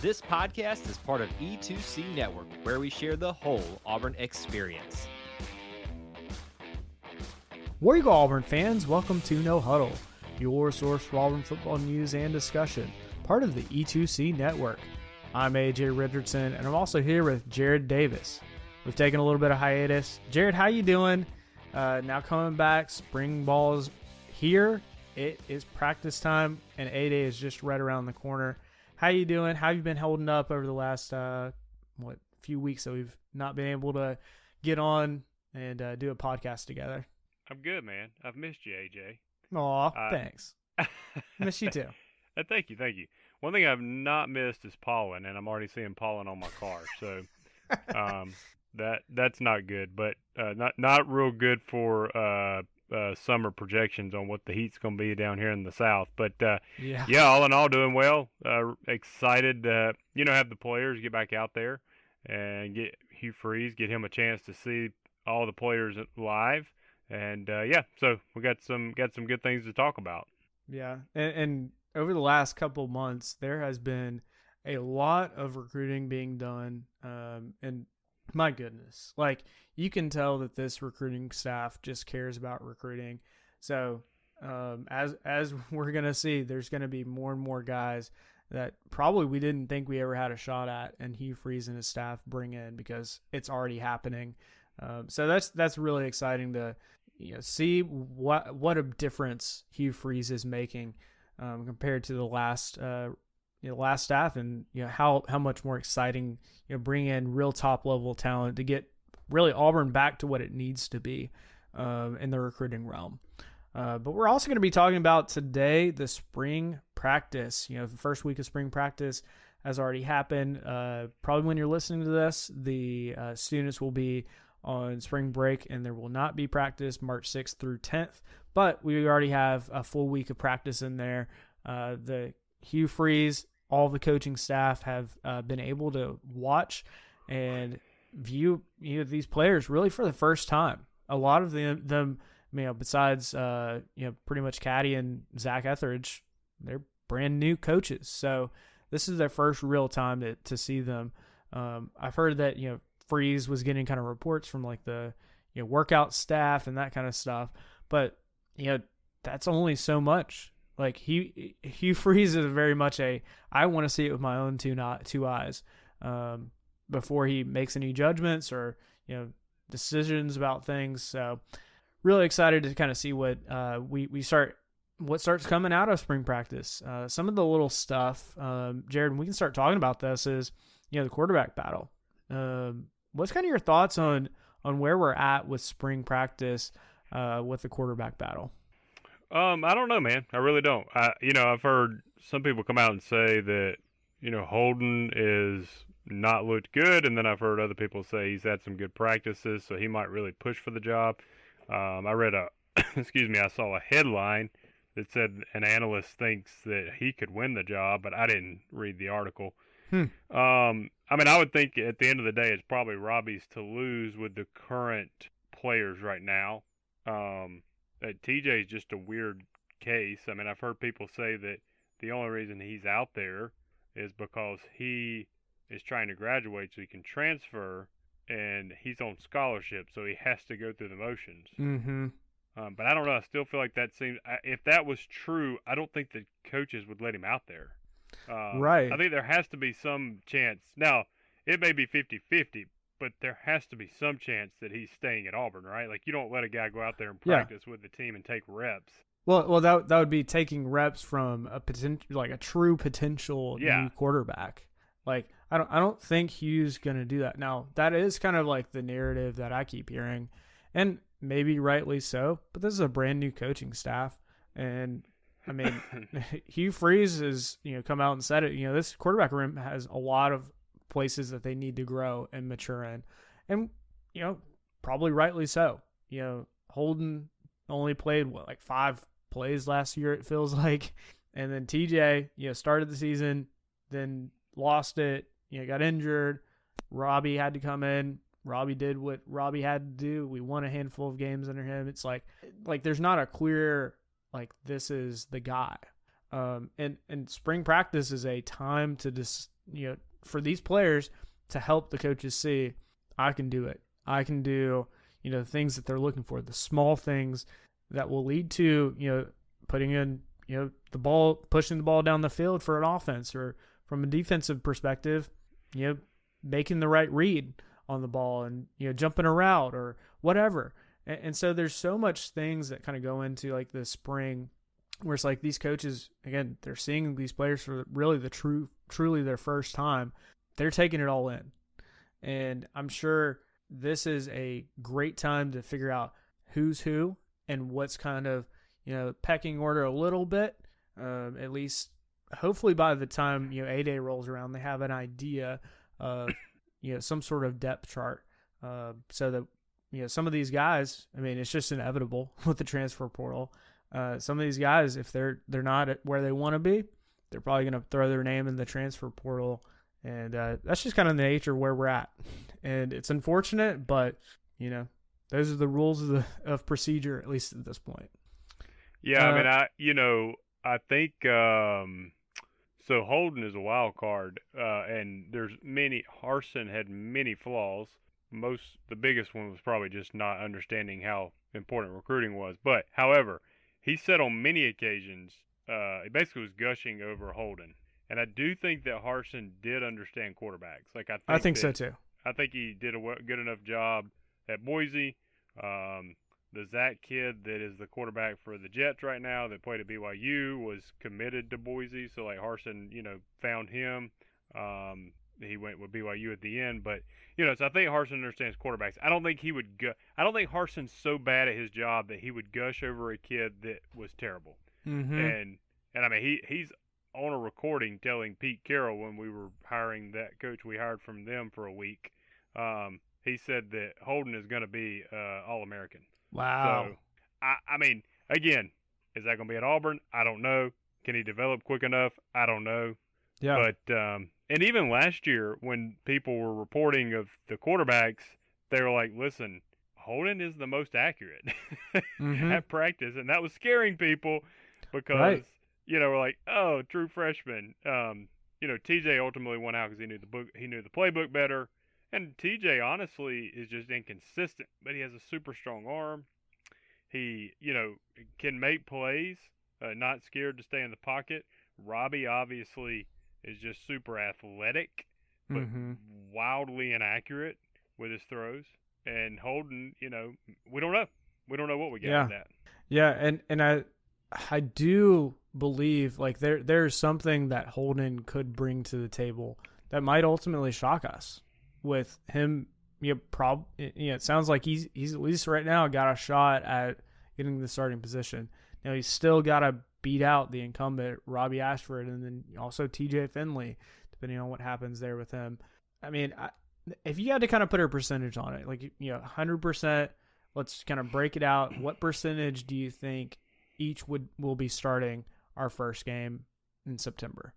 This podcast is part of E2C Network, where we share the whole Auburn experience. Where you go, Auburn fans? Welcome to No Huddle, your source for Auburn football news and discussion, part of the E2C Network. I'm AJ Richardson, and I'm also here with Jared Davis. We've taken a little bit of hiatus. Jared, how you doing? Now coming back, spring ball's here. It is practice time, and A-Day is just right around the corner. How you doing? How have you been holding up over the last few weeks that we've not been able to get on and do a podcast together? I'm good, man. I've missed you, AJ. Aw, thanks. Miss you too. Thank you. One thing I've not missed is pollen, and I'm already seeing pollen on my car. So that's not good, but not real good for summer projections on what the heat's going to be down here in the South. But yeah, all in all, doing well. Excited to have the players get back out there and get Hugh Freeze, get him a chance to see all the players live. And so we got some good things to talk about. Yeah, and over the last couple months, there has been a lot of recruiting being done, and my goodness, like you can tell that this recruiting staff just cares about recruiting. So as we're gonna see, there's gonna be more and more guys that probably we didn't think we ever had a shot at, and Hugh Freeze and his staff bring in because it's already happening. So that's really exciting to see what a difference Hugh Freeze is making compared to the last staff, and how much more exciting bring in real top level talent to get really Auburn back to what it needs to be in the recruiting realm. But we're also going to be talking about today the spring practice. The first week of spring practice has already happened. Probably when you're listening to this, the students will be on spring break, and there will not be practice March 6th through 10th, but we already have a full week of practice in there. The Hugh Freeze, all the coaching staff have been able to watch and view these players really for the first time. A lot of them besides pretty much Caddy and Zach Etheridge, they're brand new coaches, so this is their first real time to see them. I've heard that Freeze was getting kind of reports from like the workout staff and that kind of stuff, but that's only so much. Like Hugh Freeze is very much I want to see it with my own two eyes before he makes any judgments or decisions about things. So really excited to kind of see what what starts coming out of spring practice. Some of the little stuff, Jared, we can start talking about this is the quarterback battle. What's kind of your thoughts on where we're at with spring practice with the quarterback battle? I don't know, man. I really don't. I've heard some people come out and say that Holden is not looked good, and then I've heard other people say he's had some good practices, so he might really push for the job. I read I saw a headline that said an analyst thinks that he could win the job, but I didn't read the article. I would think at the end of the day, it's probably Robbie's to lose with the current players right now. TJ is just a weird case. I've heard people say that the only reason he's out there is because he is trying to graduate so he can transfer, and he's on scholarship, so he has to go through the motions. Mm-hmm. But I don't know. I still feel like that seems. If that was true, I don't think the coaches would let him out there. Right. I think there has to be some chance. Now, it may be 50-50, but there has to be some chance that he's staying at Auburn, right? Like, you don't let a guy go out there and practice with the team and take reps. Well, that would be taking reps from a true potential new quarterback. Like, I don't think Hugh's gonna do that. Now, that is kind of like the narrative that I keep hearing, and maybe rightly so. But this is a brand new coaching staff, and Hugh Freeze has come out and said it. This quarterback room has a lot of places that they need to grow and mature in, and probably rightly so. Holden only played 5 plays last year, it feels like, and then TJ started the season, then lost it, got injured. Robbie had to come in. Robbie did what Robbie had to do. We won a handful of games under him. It's like there's not a clear this is the guy. And spring practice is a time to just for these players to help the coaches see, I can do it. I can do, things that they're looking for, the small things that will lead to, putting in, the ball, pushing the ball down the field for an offense, or from a defensive perspective, making the right read on the ball and, jumping a route or whatever. And so there's so much things that kind of go into like the spring where it's like these coaches, again, they're seeing these players for really truly their first time. They're taking it all in. And I'm sure this is a great time to figure out who's who and what's kind of, pecking order a little bit. At least, hopefully by the time, A-Day rolls around, they have an idea of, some sort of depth chart. So that, some of these guys, I mean, it's just inevitable with the transfer portal. Some of these guys, if they're not at where they want to be, they're probably going to throw their name in the transfer portal. And that's just kind of the nature of where we're at. And it's unfortunate, but, those are the rules of procedure, at least at this point. Yeah, I mean, I think so Holden is a wild card, and there's Harsin had many flaws. The biggest one was probably just not understanding how important recruiting was. But, however, he said on many occasions, he basically was gushing over Holden. And I do think that Harsin did understand quarterbacks. Like I think so too. I think he did a good enough job at Boise. The Zach kid that is the quarterback for the Jets right now that played at BYU was committed to Boise. So like Harsin, found him. He went with BYU at the end, but so I think Harsin understands quarterbacks. I don't think he would. I don't think Harson's so bad at his job that he would gush over a kid that was terrible. Mm-hmm. And I mean he's on a recording telling Pete Carroll when we were hiring that coach we hired from them for a week. He said that Holden is going to be All-American. Wow. So I mean, again, is that going to be at Auburn? I don't know. Can he develop quick enough? I don't know. Yeah. But and even last year when people were reporting of the quarterbacks, they were like, listen, Holden is the most accurate at practice. And that was scaring people because, we're like, oh, true freshman. TJ ultimately went out because he knew the playbook better. And TJ, honestly, is just inconsistent, but he has a super strong arm. He, can make plays, not scared to stay in the pocket. Robbie, obviously, is just super athletic, but wildly inaccurate with his throws. And Holden, we don't know. We don't know what we got with that. Yeah, and I do believe, like, there's something that Holden could bring to the table that might ultimately shock us. With him, it sounds like he's at least right now got a shot at getting the starting position. Now he's still got to beat out the incumbent Robbie Ashford and then also TJ Finley, depending on what happens there with him. I mean, if you had to kind of put a percentage on it, like 100%, let's kind of break it out. What percentage do you think each will be starting our first game in September?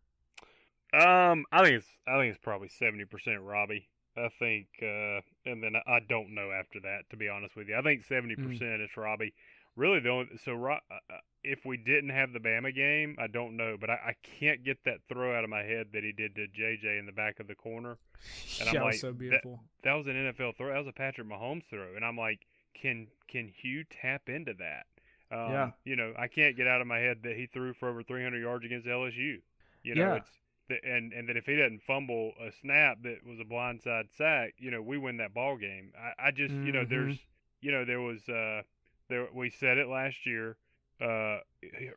I think it's probably 70% Robbie. I think, and then I don't know after that, to be honest with you. I think 70% is Robbie. Really, if we didn't have the Bama game, I don't know, but I can't get that throw out of my head that he did to JJ in the back of the corner. And I'm that like, was so beautiful. That was an NFL throw. That was a Patrick Mahomes throw, and I'm like, can Hugh tap into that? Yeah. I can't get out of my head that he threw for over 300 yards against LSU. And that if he doesn't fumble a snap that was a blindside sack, we win that ball game. I just, we said it last year.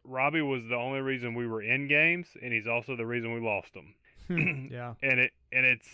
Robbie was the only reason we were in games, and he's also the reason we lost them. Yeah. And it's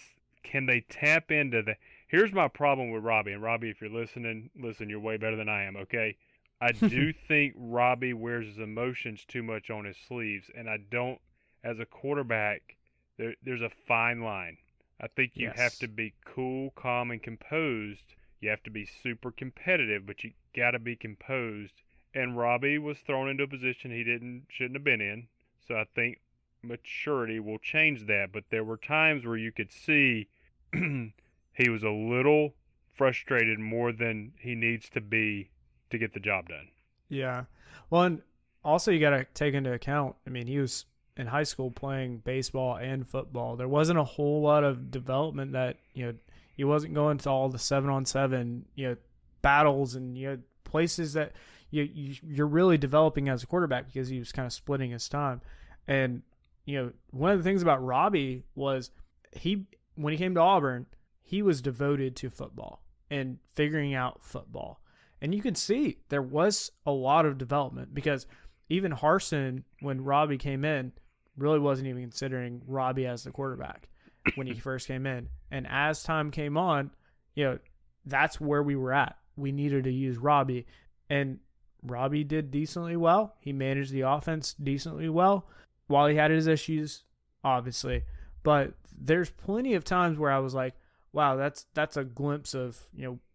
can they tap into the? Here's my problem with Robbie. And Robbie, if you're listening, listen, you're way better than I am. Okay. I do think Robbie wears his emotions too much on his sleeves, and I don't. As a quarterback, there's a fine line. I think you have to be cool, calm, and composed. You have to be super competitive, but you got to be composed. And Robbie was thrown into a position he shouldn't have been in. So I think maturity will change that. But there were times where you could see he was a little frustrated more than he needs to be to get the job done. Yeah. Well, and also you got to take into account, I mean, he was in high school playing baseball and football. There wasn't a whole lot of development that, he wasn't going to all the 7-on-7, battles and, places that you're really developing as a quarterback because he was kind of splitting his time. And, one of the things about Robbie was when he came to Auburn, he was devoted to football and figuring out football. And you could see there was a lot of development because even Harsin, when Robbie came in, really wasn't even considering Robbie as the quarterback when he first came in. And as time came on, that's where we were at. We needed to use Robbie. And Robbie did decently well. He managed the offense decently well while he had his issues, obviously. But there's plenty of times where I was like, wow, that's a glimpse of,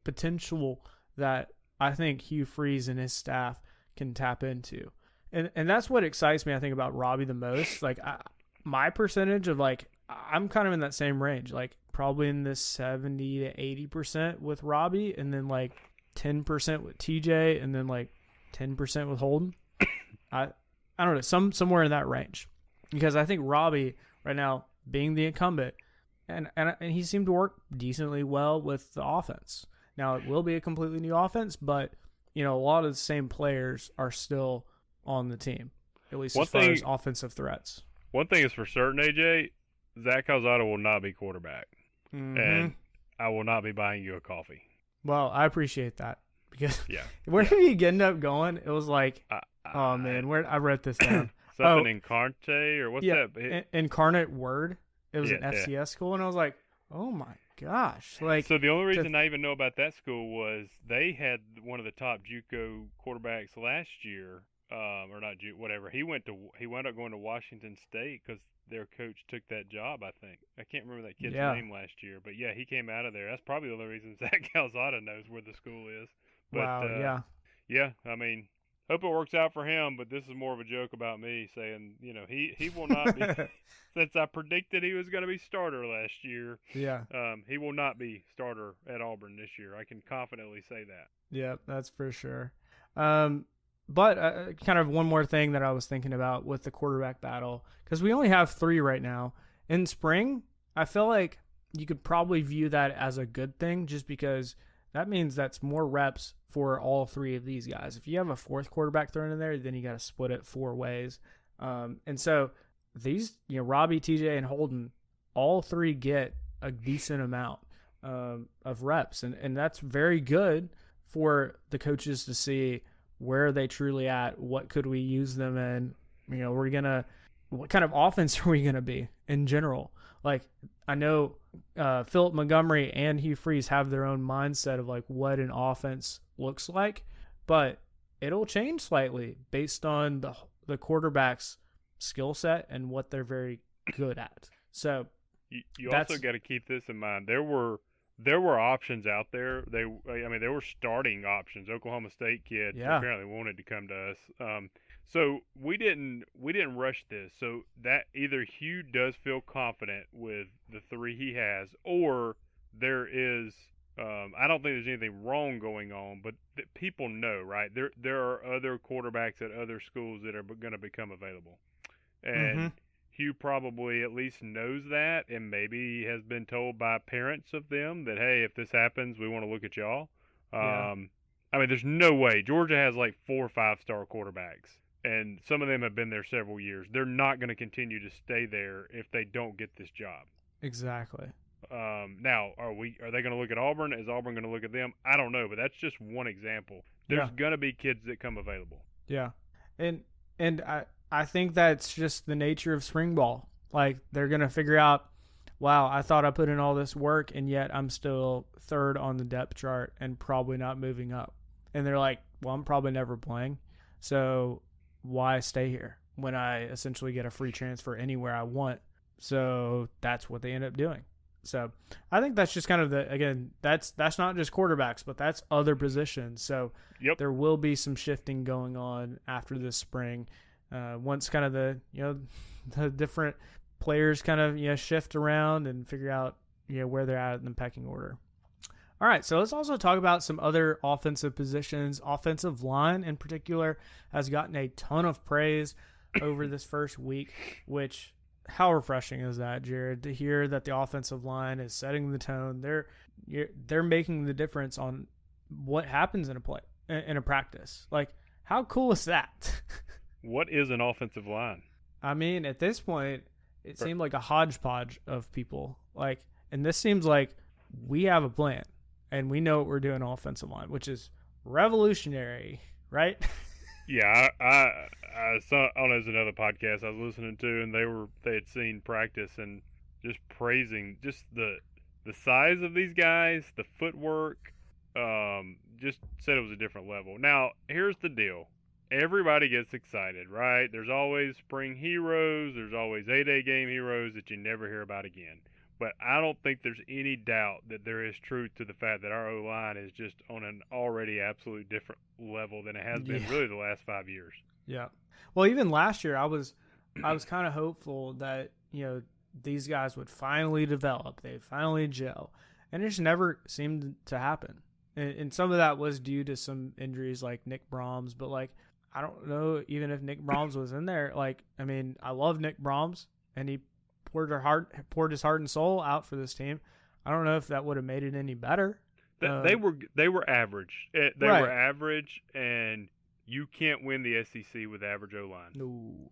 potential that I think Hugh Freeze and his staff can tap into. And that's what excites me, I think, about Robbie the most. Like, my percentage of, I'm kind of in that same range, probably in this 70 to 80% with Robbie, and then, 10% with TJ, and then, 10% with Holden. I don't know, somewhere in that range. Because I think Robbie, right now, being the incumbent, and he seemed to work decently well with the offense. Now, it will be a completely new offense, but, a lot of the same players are still on the team, at least as far as offensive threats. One thing is for certain, AJ, Zach Calzada will not be quarterback. Mm-hmm. And I will not be buying you a coffee. Well, I appreciate that because where did he end up going? It was like, oh, man, I wrote this down. Something Incarnate or what's that? Incarnate Word. It was an FCS school, and I was like, oh, my gosh. So the only reason I even know about that school was they had one of the top JUCO quarterbacks last year. Or not, whatever. He wound up going to Washington State because their coach took that job, I think. I can't remember that kid's name last year. But, he came out of there. That's probably the only reason Zach Calzada knows where the school is. But, wow, yeah, I mean, hope it works out for him. But this is more of a joke about me saying, he will not be – since I predicted he was going to be starter last year, he will not be starter at Auburn this year. I can confidently say that. Yeah, that's for sure. But kind of one more thing that I was thinking about with the quarterback battle, because we only have 3 right now. In spring, I feel like you could probably view that as a good thing just because that means that's more reps for all 3 of these guys. If you have a 4th quarterback thrown in there, then you got to split it 4 ways. And so these, Robbie, TJ, and Holden, all 3 get a decent amount of reps. And that's very good for the coaches to see where are they truly at? What could we use them in? What kind of offense are we going to be in general? I know Philip Montgomery and Hugh Freeze have their own mindset of what an offense looks like, but it'll change slightly based on the quarterback's skill set and what they're very good at. So you also got to keep this in mind. There were options out there. There were starting options. Oklahoma State kid apparently wanted to come to us. So we didn't rush this. So that either Hugh does feel confident with the 3 he has, or there is. I don't think there's anything wrong going on, but people know, right? There are other quarterbacks at other schools that are going to become available, and Hugh probably at least knows that, and maybe has been told by parents of them that, hey, if this happens, we want to look at y'all. There's no way. Georgia has 4 5-star quarterbacks, and some of them have been there several years. They're not going to continue to stay there if they don't get this job. Exactly. Now, are they going to look at Auburn? Is Auburn going to look at them? I don't know, but that's just one example. There's going to be kids that come available. Yeah, and I think that's just the nature of spring ball. They're going to figure out, wow, I thought I put in all this work, and yet I'm still 3rd on the depth chart and probably not moving up. And they're like, well, I'm probably never playing, so why stay here when I essentially get a free transfer anywhere I want? So that's what they end up doing. So I think that's just kind of that's not just quarterbacks, but that's other positions. So there will be some shifting going on after this spring. Once kind of the different players kind of shift around and figure out where they're at in the pecking order. All right, so let's also talk about some other offensive positions. Offensive line in particular has gotten a ton of praise. over this first week, which how refreshing is that, Jared, to hear that the offensive line is setting the tone. They're making the difference on what happens in a practice. Like, how cool is that? What is an offensive line? I mean, at this point, it seemed like a hodgepodge of people. Like, and this seems like we have a plan and we know what we're doing offensive line, which is revolutionary, right? Yeah, I saw on as another podcast I was listening to, and they had seen practice and just praising just the size of these guys, the footwork, just said it was a different level. Now, here's the deal. Everybody gets excited, right? There's always spring heroes. There's always A-Day game heroes that you never hear about again. But I don't think there's any doubt that there is truth to the fact that our O-line is just on an already absolute different level than it has been really the last 5 years. Yeah. Well, even last year, I was kind of hopeful that, these guys would finally develop. They'd finally gel. And it just never seemed to happen. And some of that was due to some injuries like Nick Brahms. But, I don't know even if Nick Brahms was in there. I love Nick Brahms, and he poured his heart and soul out for this team. I don't know if that would have made it any better. They were average. They right. were average, and you can't win the SEC with average O-line. No,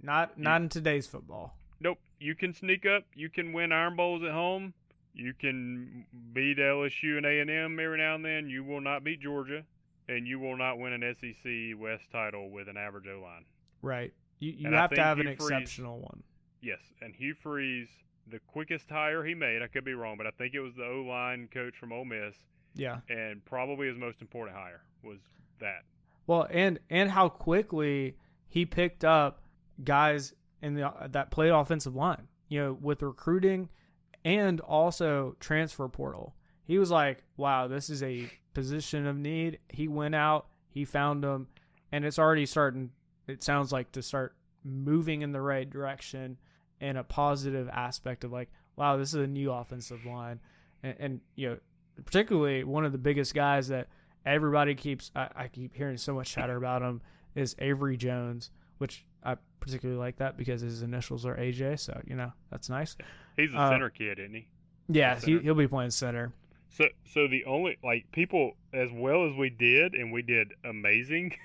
not in today's football. Nope. You can sneak up. You can win Iron Bowls at home. You can beat LSU and A&M every now and then. You will not beat Georgia, and you will not win an SEC West title with an average O-line. Right. You have to have an exceptional one. Yes, and Hugh Freeze, the quickest hire he made, I could be wrong, but I think it was the O-line coach from Ole Miss. Yeah. And probably his most important hire was that. Well, and how quickly he picked up guys in that played offensive line, with recruiting and also transfer portal. He was like, wow, this is a position of need. He went out, he found them, and it's already starting, it sounds like, to start moving in the right direction and a positive aspect of wow, this is a new offensive line. And particularly one of the biggest guys that everybody I keep hearing so much chatter about him is Avery Jones, which I particularly like that because his initials are AJ. So, that's nice. He's a center kid, isn't he? Yeah, he'll be playing center. So the only, people, as well as we did, and we did amazing,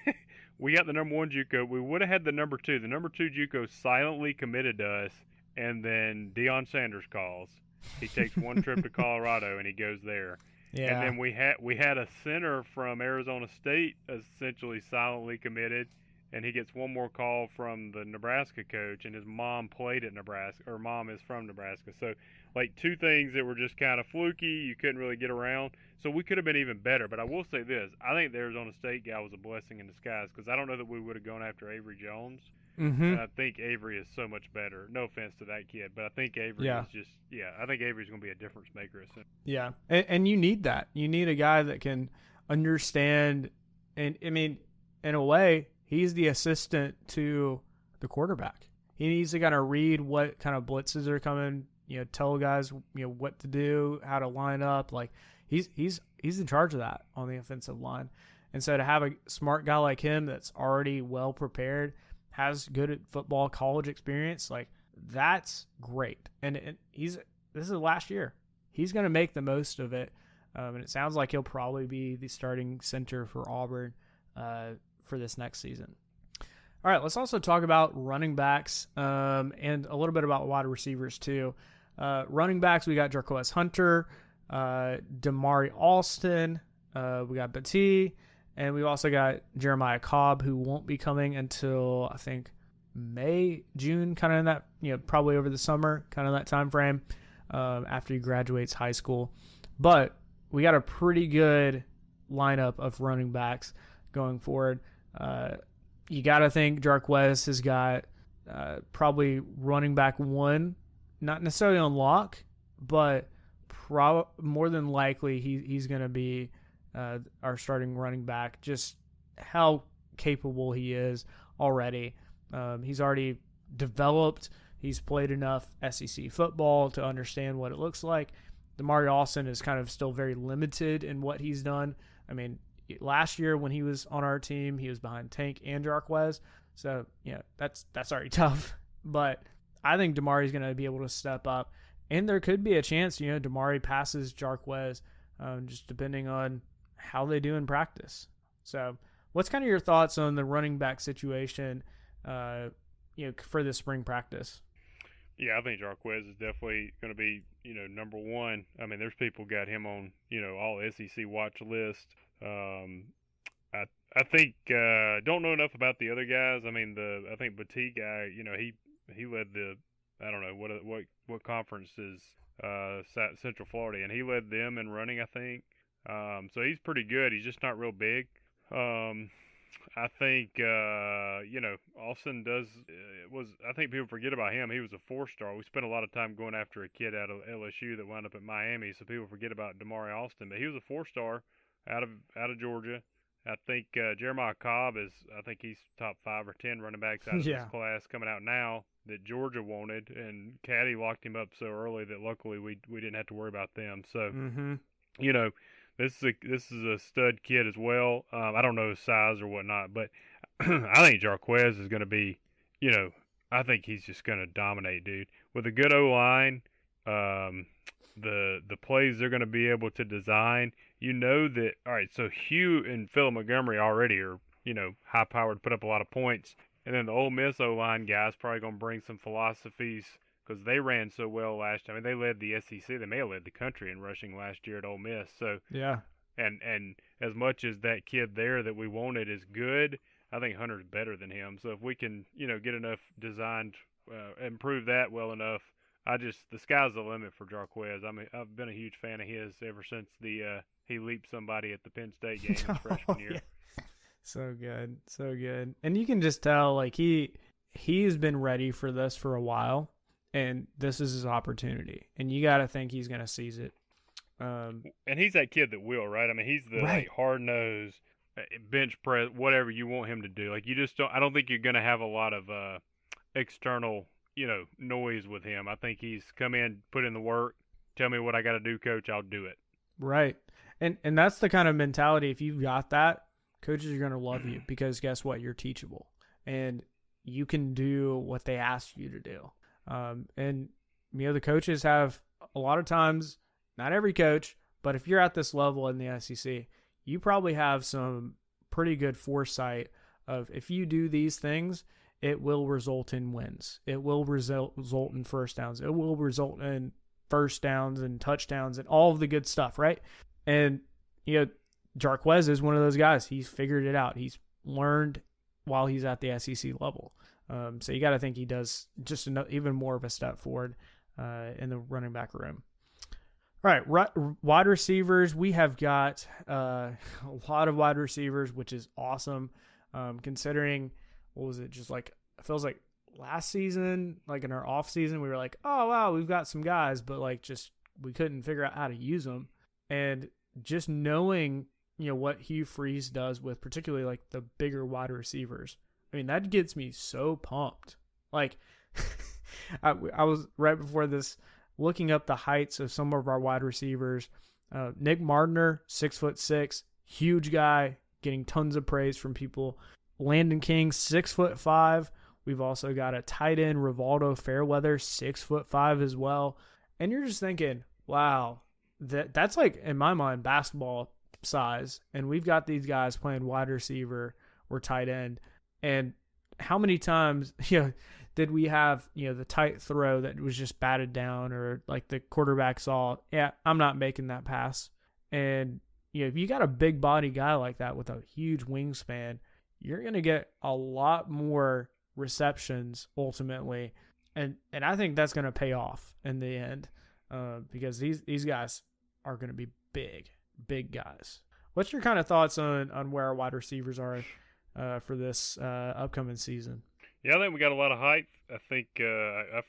we got the number 1 JUCO. We would have had the number 2. The number 2 JUCO silently committed to us, and then Deion Sanders calls. He takes one trip to Colorado, and he goes there. Yeah. And then we had a center from Arizona State essentially silently committed, and he gets one more call from the Nebraska coach, and his mom played at Nebraska, or mom is from Nebraska. So, 2 things that were just kind of fluky. You couldn't really get around. So we could have been even better. But I will say this. I think the Arizona State guy was a blessing in disguise because I don't know that we would have gone after Avery Jones. Mm-hmm. And I think Avery is so much better. No offense to that kid, but I think Avery is just, I think Avery's going to be a difference maker. Yeah, and you need that. You need a guy that can understand, and I mean, in a way, he's the assistant to the quarterback. He needs to kind of read what kind of blitzes are coming, tell guys, what to do, how to line up. He's in charge of that on the offensive line. And so to have a smart guy like him that's already well prepared, has good at football, college experience, that's great. And this is the last year. He's going to make the most of it. And it sounds like he'll probably be the starting center for Auburn for this next season. All right, let's also talk about running backs and a little bit about wide receivers too. Running backs, we got Jarquez Hunter, Damari Alston, we got Battie, and we've also got Jeremiah Cobb, who won't be coming until, I think, May, June, kind of in that, probably over the summer, kind of that time frame after he graduates high school. But we got a pretty good lineup of running backs going forward. You got to think Jarquez has got probably running back 1, not necessarily on lock, but more than likely he's going to be our starting running back. Just how capable he is already. He's already developed. He's played enough SEC football to understand what it looks like. Damari Alston is kind of still very limited in what he's done. I mean, last year when he was on our team, he was behind Tank and Jarquez. So, yeah, that's already tough. But I think Damari's going to be able to step up. And there could be a chance, Damari passes Jarquez, just depending on how they do in practice. So, what's kind of your thoughts on the running back situation, for this spring practice? Yeah, I think Jarquez is definitely going to be, number one. I mean, there's people got him on, all SEC watch list. I think don't know enough about the other guys. I mean, I think Batie guy, he led the, I don't know what conference is Central Florida, and he led them in running, I think. So he's pretty good. He's just not real big. I think Austin I think people forget about him. He was a 4-star. We spent a lot of time going after a kid out of LSU that wound up at Miami, so people forget about Damari Austin. But he was a 4-star out of Georgia. I think Jeremiah Cobb I think he's top 5 or 10 running backs out of this class coming out now that Georgia wanted, and Caddy locked him up so early that luckily we didn't have to worry about them. So, this is a stud kid as well. I don't know his size or whatnot, but I think Jarquez is going to be, I think he's just going to dominate, dude. With a good O-line, the plays they're going to be able to design, that, all right, so Hugh and Phil Montgomery already are, high-powered, put up a lot of points. And then the Ole Miss O-line guys probably going to bring some philosophies because they ran so well last time. I mean, they led the SEC. They may have led the country in rushing last year at Ole Miss. So yeah, and as much as that kid there that we wanted is good, I think Hunter's better than him. So if we can, get enough designed, improve that well enough, the sky's the limit for Jarquez. I mean, I've been a huge fan of his ever since he leaped somebody at the Penn State game his freshman year. Yeah. So good, so good. And you can just tell, like, he's been ready for this for a while, and this is his opportunity. And you got to think he's going to seize it. And he's that kid that will, right? I mean, he's the like, hard-nosed, bench press, whatever you want him to do. Like, I don't think you're going to have a lot of external, noise with him. I think he's come in, put in the work, tell me what I got to do, coach, I'll do it. Right. And that's the kind of mentality, if you've got that, coaches are going to love you because guess what? You're teachable and you can do what they ask you to do. And, the coaches have a lot of times, not every coach, but if you're at this level in the SEC, you probably have some pretty good foresight of if you do these things, it will result in wins. It will result in first downs. It will result in first downs and touchdowns and all of the good stuff, right? And, Jarquez is one of those guys. He's figured it out. He's learned while he's at the SEC level. So you got to think he does just even more of a step forward in the running back room. All right, wide receivers. We have got a lot of wide receivers, which is awesome. Considering, what was it? Just like, it feels like last season, like in our off season, we were like, oh wow, we've got some guys, but like just we couldn't figure out how to use them. And just knowing, what Hugh Freeze does with particularly like the bigger wide receivers. I mean, that gets me so pumped. Like, I was right before this looking up the heights of some of our wide receivers. Nick Mardner, 6'6", huge guy, getting tons of praise from people. Landon King, 6'5". We've also got a tight end, Rivaldo Fairweather, 6'5" as well. And you're just thinking, wow, that's like, in my mind, basketball size. And we've got these guys playing wide receiver or tight end. And how many times, did we have, the tight throw that was just batted down, or like the quarterback saw, yeah, I'm not making that pass. And, if you got a big body guy like that with a huge wingspan, you're going to get a lot more receptions ultimately. And I think that's going to pay off in the end because these guys are going to be big guys. What's your kind of thoughts on where our wide receivers are for this upcoming season? Yeah, I think we got a lot of height. I think I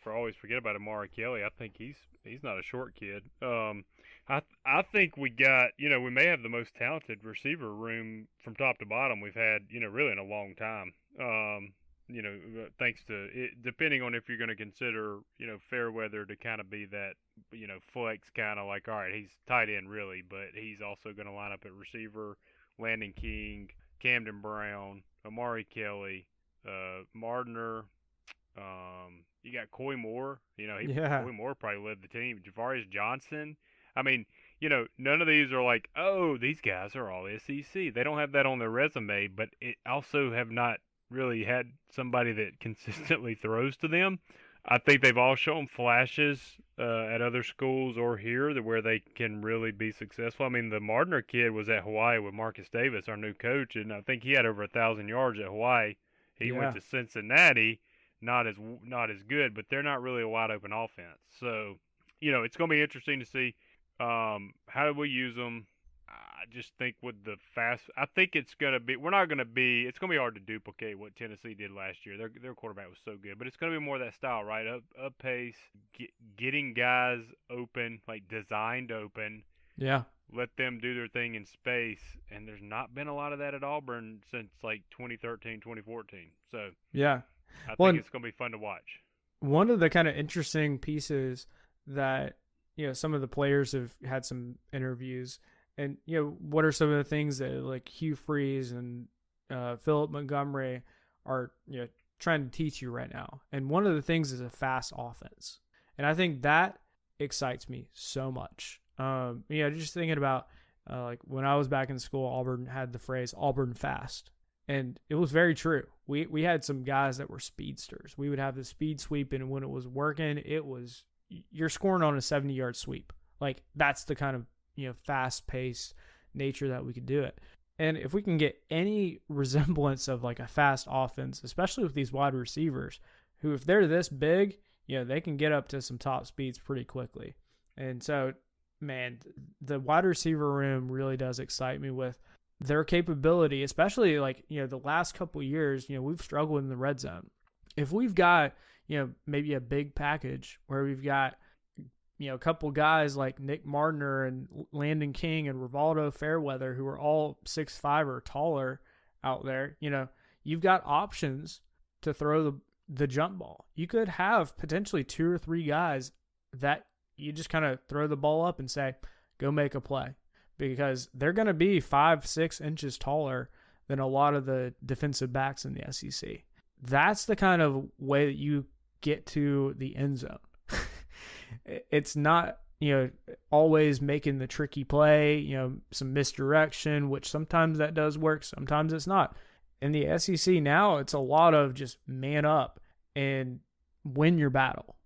always forget about Amari Kelly. I think he's not a short kid. I think we got, we may have the most talented receiver room from top to bottom we've had, really in a long time. Thanks to it, depending on if you're going to consider, Fairweather to kind of be that, flex kind of like, all right, he's tight end really, but he's also going to line up at receiver. Landon King, Camden Brown, Amari Kelly, Mardner. You got Coy Moore. Yeah. Coy Moore probably led the team. Javarius Johnson. I mean, none of these are like, oh, these guys are all SEC. They don't have that on their resume, but it also have not really had somebody that consistently throws to them. I think they've all shown flashes at other schools or here where they can really be successful. I mean, the Mardner kid was at Hawaii with Marcus Davis, our new coach, and I think he had over 1,000 yards at Hawaii. He went to Cincinnati, not as good, but they're not really a wide open offense. So, it's going to be interesting to see how do we use them. I just think with the fast, I think it's going to be. It's going to be hard to duplicate what Tennessee did last year. Their quarterback was so good, but it's going to be more of that style, right? Up pace, getting guys open, like designed open. Yeah. Let them do their thing in space, and there's not been a lot of that at Auburn since like 2013, 2014. So yeah, I think it's going to be fun to watch. One of the kind of interesting pieces that some of the players have had some interviews. And, what are some of the things that like Hugh Freeze and Philip Montgomery are, trying to teach you right now? And one of the things is a fast offense. And I think that excites me so much. Just thinking about like when I was back in school, Auburn had the phrase Auburn fast. And it was very true. We had some guys that were speedsters. We would have the speed sweep, and when it was working, you're scoring on a 70-yard sweep. Like that's the kind of fast-paced nature that we could do it. And if we can get any resemblance of like a fast offense, especially with these wide receivers, who if they're this big, they can get up to some top speeds pretty quickly. And so, man, the wide receiver room really does excite me with their capability, especially like, the last couple of years, we've struggled in the red zone. If we've got, maybe a big package where we've got a couple guys like Nick Mardner and Landon King and Rivaldo Fairweather, who are all 6'5" or taller out there, you've got options to throw the jump ball. You could have potentially 2 or 3 guys that you just kind of throw the ball up and say, go make a play, because they're going to be 5-6 inches taller than a lot of the defensive backs in the SEC. That's the kind of way that you get to the end zone. It's not, always making the tricky play, some misdirection, which sometimes that does work, sometimes it's not. In the SEC now, it's a lot of just man up and win your battle.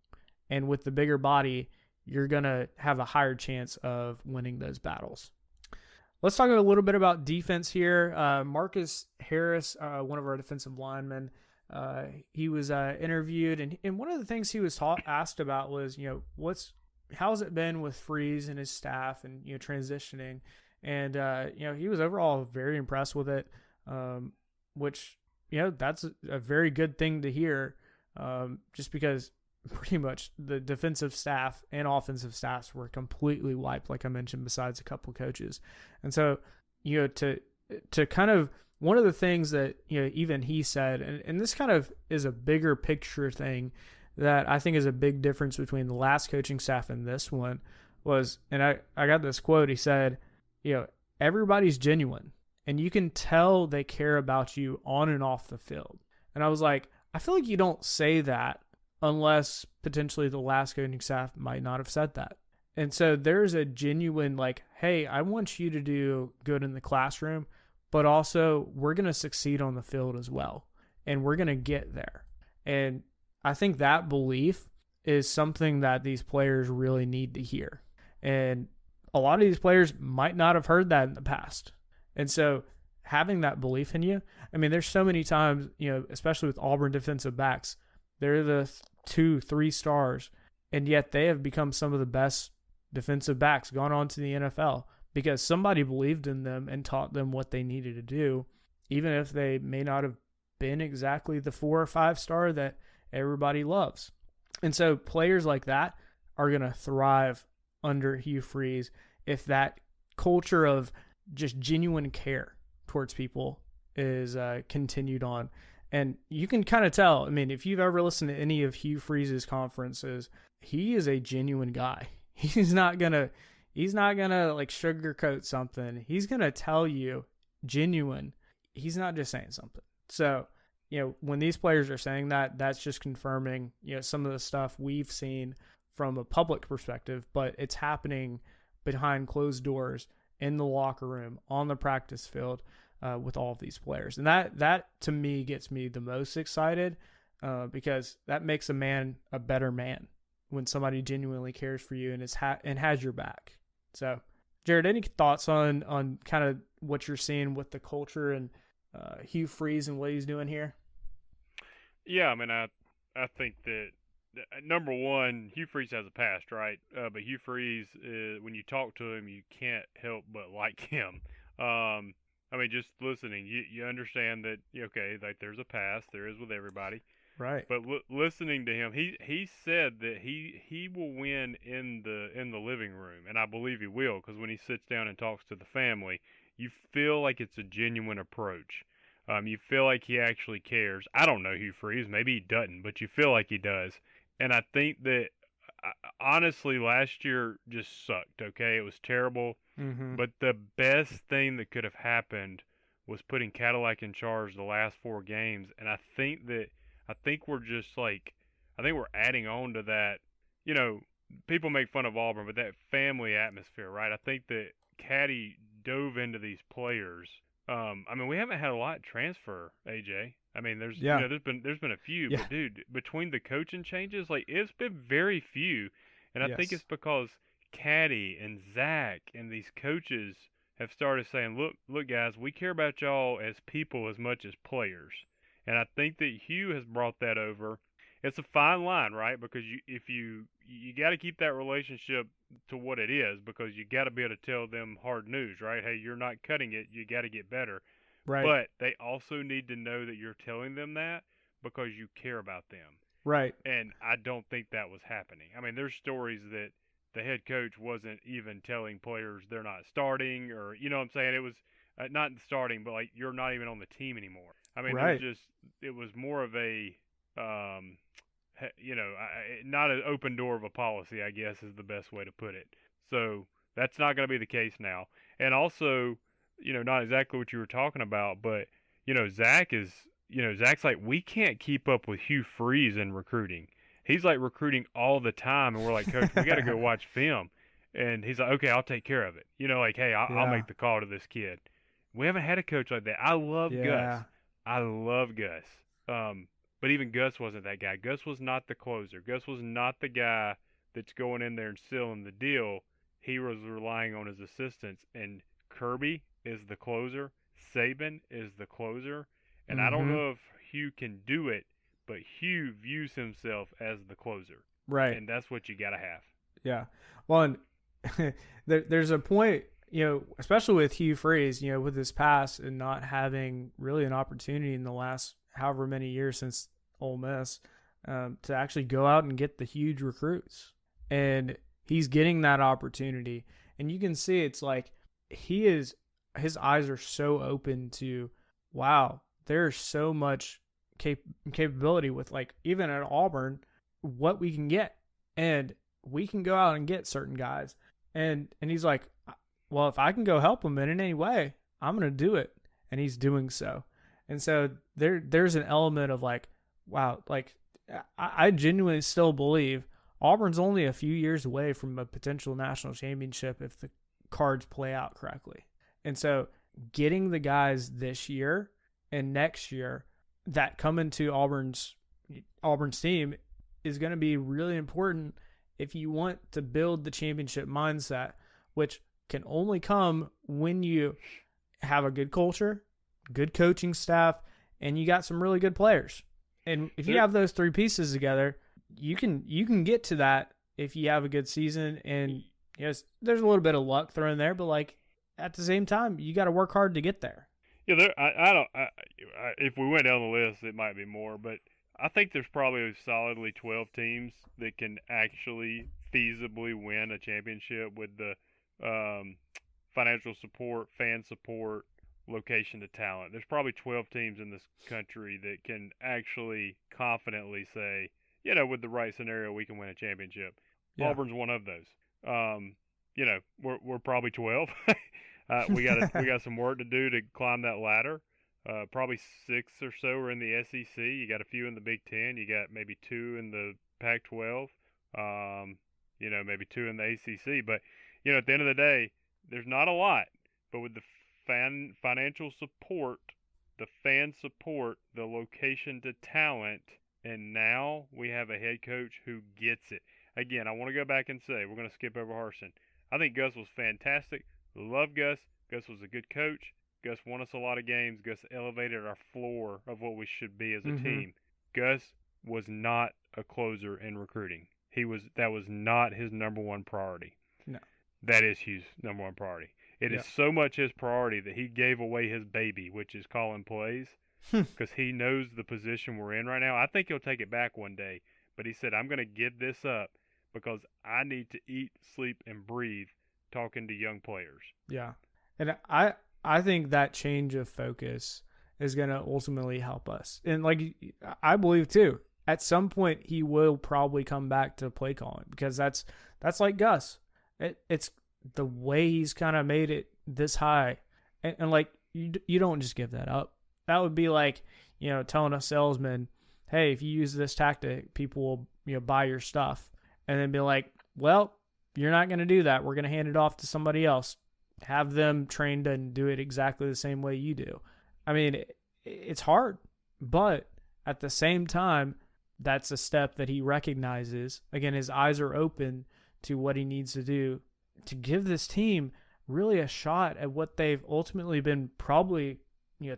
And with the bigger body, you're going to have a higher chance of winning those battles. Let's talk a little bit about defense here. Marcus Harris, one of our defensive linemen, he was interviewed, and one of the things he was asked about was, how's it been with Freeze and his staff and, transitioning. And, he was overall very impressed with it, which, that's a very good thing to hear, just because pretty much the defensive staff and offensive staffs were completely wiped, like I mentioned, besides a couple coaches. And so, to kind of, one of the things that, even he said, and this kind of is a bigger picture thing that I think is a big difference between the last coaching staff and this one was, and I got this quote, he said, everybody's genuine and you can tell they care about you on and off the field. And I was like, I feel like you don't say that unless potentially the last coaching staff might not have said that. And so there's a genuine like, hey, I want you to do good in the classroom, but also we're going to succeed on the field as well. And we're going to get there. And I think that belief is something that these players really need to hear. And a lot of these players might not have heard that in the past. And so having that belief in you, I mean, there's so many times, especially with Auburn defensive backs, they're the 2-3 stars, and yet they have become some of the best defensive backs, gone on to the NFL, because somebody believed in them and taught them what they needed to do, even if they may not have been exactly the 4 or 5 star that everybody loves. And so players like that are going to thrive under Hugh Freeze if that culture of just genuine care towards people is continued on. And you can kind of tell, I mean, if you've ever listened to any of Hugh Freeze's conferences, he is a genuine guy. He's not gonna like sugarcoat something. He's gonna tell you genuine. He's not just saying something. So when these players are saying that, that's just confirming, some of the stuff we've seen from a public perspective, but it's happening behind closed doors in the locker room, on the practice field, with all of these players. And that to me gets me the most excited, because that makes a man a better man when somebody genuinely cares for you and and has your back. So, Jared, any thoughts on kind of what you're seeing with the culture and Hugh Freeze and what he's doing here? Yeah, I mean, I think that number one, Hugh Freeze has a past, right? But Hugh Freeze, when you talk to him, you can't help but like him. I mean, just listening, you understand that, okay, like there's a past, there is with everybody. Right. But listening to him, he said that he will win in the living room, and I believe he will, because when he sits down and talks to the family, you feel like it's a genuine approach. You feel like he actually cares. I don't know Hugh Freeze, maybe he doesn't, but you feel like he does. And I think that honestly, last year just sucked. Okay, it was terrible. Mm-hmm. But the best thing that could have happened was putting Cadillac in charge the last 4 games, and I think we're just like, I think we're adding on to that. People make fun of Auburn, but that family atmosphere, right? I think that Caddy dove into these players. I mean, we haven't had a lot transfer, AJ. I mean, there's been a few, but dude, between the coaching changes, like it's been very few, and I think it's because Caddy and Zach and these coaches have started saying, look, guys, we care about y'all as people as much as players. And I think that Hugh has brought that over. It's a fine line, right? Because you got to keep that relationship to what it is, because you got to be able to tell them hard news, right? Hey, you're not cutting it. You got to get better. Right. But they also need to know that you're telling them that because you care about them. Right. And I don't think that was happening. I mean, there's stories that the head coach wasn't even telling players they're not starting, or what I'm saying? It was not starting, but like you're not even on the team anymore. I mean, right. it was more of a, not an open door of a policy, I guess is the best way to put it. So that's not going to be the case now. And also, not exactly what you were talking about, but, Zach's like, we can't keep up with Hugh Freeze in recruiting. He's like recruiting all the time, and we're like, Coach, we got to go watch film. And he's like, okay, I'll take care of it. Hey, I'll make the call to this kid. We haven't had a coach like that. I love Gus. I love Gus. But even Gus wasn't that guy. Gus was not the closer. Gus was not the guy that's going in there and sealing the deal. He was relying on his assistants. And Kirby is the closer. Saban is the closer. And I don't know if Hugh can do it, but Hugh views himself as the closer. Right. And that's what you got to have. Yeah. Well, and there's a point, especially with Hugh Freeze, with his past and not having really an opportunity in the last however many years since Ole Miss, to actually go out and get the huge recruits. And he's getting that opportunity. And you can see it's like his eyes are so open to, wow, there's so much capability with, like, even at Auburn, what we can get. And we can go out and get certain guys. And he's like, well, if I can go help him in any way, I'm going to do it. And he's doing so. And so there's an element of like, wow, like I genuinely still believe Auburn's only a few years away from a potential national championship if the cards play out correctly. And so getting the guys this year and next year that come into Auburn's team is going to be really important if you want to build the championship mindset, which can only come when you have a good culture, good coaching staff, and you got some really good players. And if you have those 3 pieces together, you can get to that if you have a good season. And there's a little bit of luck thrown there, but like at the same time, you got to work hard to get there. Yeah, if we went down the list, it might be more, but I think there's probably solidly 12 teams that can actually feasibly win a championship with the financial support, fan support, location to talent. There's probably 12 teams in this country that can actually confidently say, with the right scenario, we can win a championship. Yeah. Auburn's one of those. We're probably 12. We got some work to do to climb that ladder. Probably 6 or so are in the SEC. You got a few in the Big Ten. You got maybe 2 in the Pac-12. Maybe 2 in the ACC. But at the end of the day, there's not a lot. But with the financial support, the fan support, the location to talent, and now we have a head coach who gets it. Again, I want to go back and say, we're going to skip over Harsin. I think Gus was fantastic. Love Gus. Gus was a good coach. Gus won us a lot of games. Gus elevated our floor of what we should be as a team. Gus was not a closer in recruiting. That was not his number one priority. No. That is Hugh's number one priority. It is so much his priority that he gave away his baby, which is calling plays, because he knows the position we're in right now. I think he'll take it back one day, but he said, I'm going to give this up because I need to eat, sleep, and breathe talking to young players. Yeah. And I think that change of focus is going to ultimately help us. And I believe too, at some point he will probably come back to play calling, because that's like Gus. It's the way he's kind of made it this high. And you don't just give that up. That would be like, telling a salesman, hey, if you use this tactic, people will, buy your stuff. And then be like, well, you're not going to do that. We're going to hand it off to somebody else. Have them trained and do it exactly the same way you do. I mean, it's hard, but at the same time, that's a step that he recognizes. Again, his eyes are open to what he needs to do to give this team really a shot at what they've ultimately been probably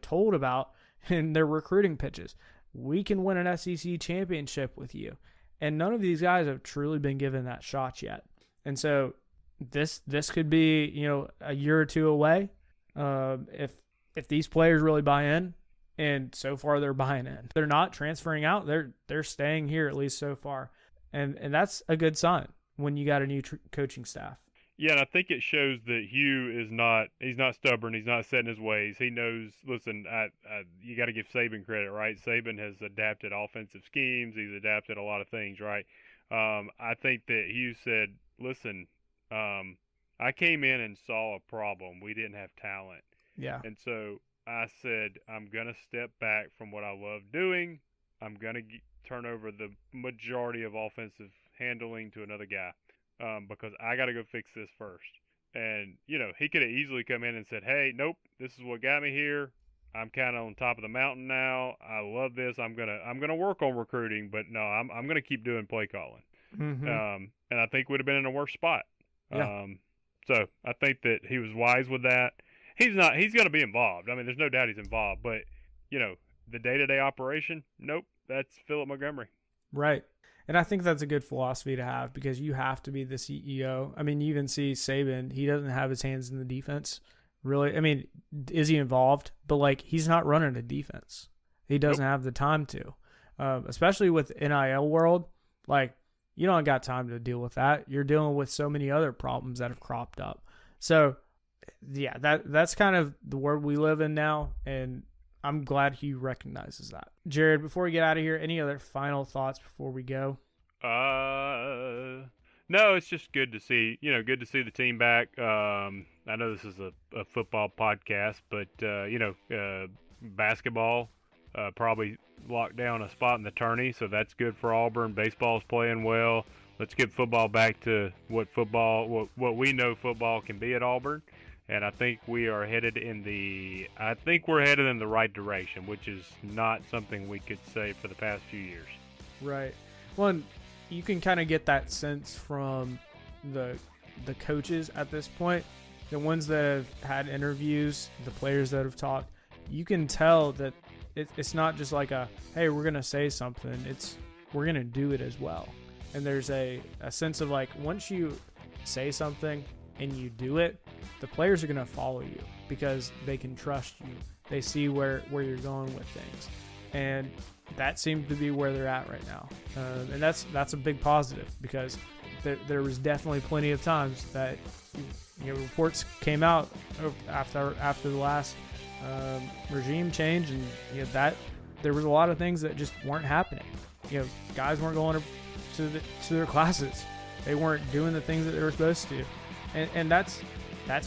told about in their recruiting pitches. We can win an SEC championship with you. And none of these guys have truly been given that shot yet. And so this could be, a year or two away. If these players really buy in, and so far they're buying in. They're not transferring out. They're staying here, at least so far. And that's a good sign when you got a new coaching staff. Yeah, and I think it shows that Hugh he's not stubborn. He's not set in his ways. He knows, listen, you got to give Saban credit, right? Saban has adapted offensive schemes. He's adapted a lot of things, right? I think that Hugh said, listen, I came in and saw a problem. We didn't have talent. Yeah. And so I said, I'm going to step back from what I love doing. I'm going to turn over the majority of offensive handling to another guy. Because I got to go fix this first. And, he could have easily come in and said, hey, nope, this is what got me here. I'm kind of on top of the mountain now. I love this. I'm gonna work on recruiting, but no, I'm going to keep doing play calling. And I think we'd have been in a worse spot. Yeah. So I think that he was wise with that. He's going to be involved. I mean, there's no doubt he's involved, but, the day-to-day operation, nope, that's Philip Montgomery. Right. And I think that's a good philosophy to have, because you have to be the CEO. I mean, you even see Saban, he doesn't have his hands in the defense, really. I mean, is he involved? But, he's not running a defense. He doesn't have the time to. Especially with NIL world, you don't got time to deal with that. You're dealing with so many other problems that have cropped up. So, yeah, that's kind of the world we live in now, and I'm glad he recognizes that. Jared, before we get out of here, any other final thoughts before we go? No, it's just good to see, good to see the team back. I know this is a football podcast, but, basketball probably locked down a spot in the tourney, so that's good for Auburn. Baseball's playing well. Let's get football back to what we know football can be at Auburn. And I think we're headed in the right direction, which is not something we could say for the past few years. Right. Well, you can kind of get that sense from the coaches at this point, the ones that have had interviews, the players that have talked. You can tell that it's not just like hey, we're gonna say something. We're gonna do it as well. And there's a sense of once you say something and you do it, the players are going to follow you because they can trust you. They see where you're going with things. And that seems to be where they're at right now. And that's a big positive, because there was definitely plenty of times that reports came out after the last regime change, and that there was a lot of things that just weren't happening. Guys weren't going to their classes. They weren't doing the things that they were supposed to. And that's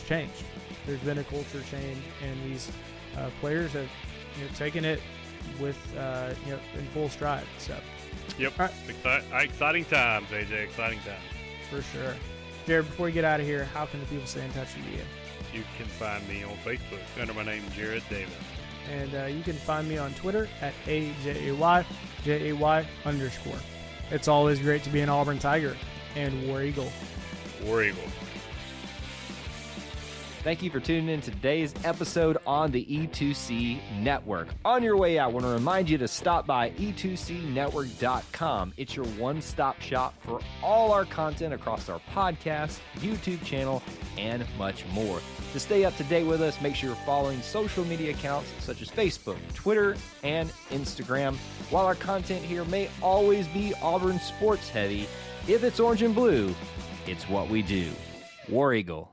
changed. There's been a culture change, and these players have taking it with in full stride. So, Yep. All right. Exciting times, AJ. Exciting times. For sure. Jared, before you get out of here, how can the people stay in touch with you? You can find me on Facebook under my name, Jared Davis. And you can find me on Twitter at AJAY_. It's always great to be an Auburn Tiger and War Eagle. War Eagle. Thank you for tuning in to today's episode on the E2C Network. On your way out, I want to remind you to stop by e2cnetwork.com. It's your one-stop shop for all our content across our podcast, YouTube channel, and much more. To stay up to date with us, make sure you're following social media accounts such as Facebook, Twitter, and Instagram. While our content here may always be Auburn sports heavy, if it's orange and blue, it's what we do. War Eagle.